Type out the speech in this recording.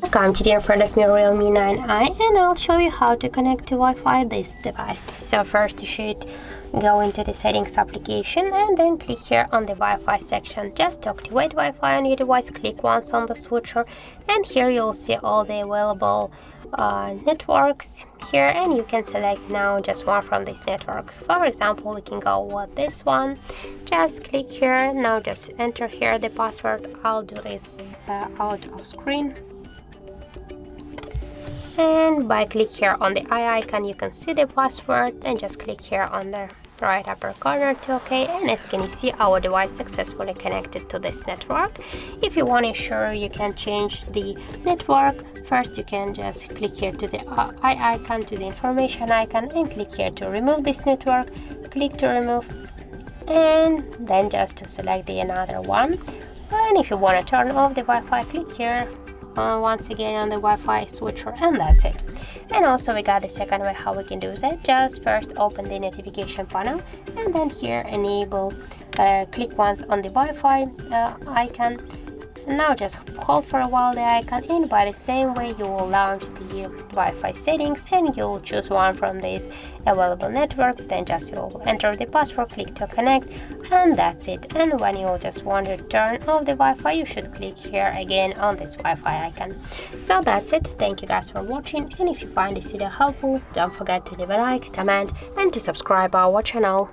Welcome, today in front of me Realme 9i, and I'll show you how to connect to Wi-Fi this device. So first you should go into the settings application and then click here on the Wi-Fi section. Just to activate Wi-Fi on your device, click once on the switcher, and here you'll see all the available networks here, and you can select now just one from this network. For example, we can go with this one. Just click here. Now just enter here the password. I'll do this out of screen. And by click here on the eye icon, you can see the password, and just click here on the right upper corner to OK. And as can you see, our device successfully connected to this network. If you want to ensure you can change the network, first you can just click here to the eye icon, to the information icon, and click here to remove this network. Click to remove, and then just to select the another one. And if you want to turn off the Wi-Fi, click here once again on the Wi-Fi switcher, and that's it. And also we got the second way how we can do that. Just first open the notification panel, and then here enable, click once on the Wi-Fi icon. Now just hold for a while the icon, and by the same way you will launch the Wi-Fi settings, and you will choose one from these available networks. Then just you'll enter the password, click to connect, and that's it. And when you just want to turn off the Wi-Fi, you should click here again on this Wi-Fi icon. So that's it. Thank you guys for watching, and if you find this video helpful, don't forget to leave a like, comment, and to subscribe our channel.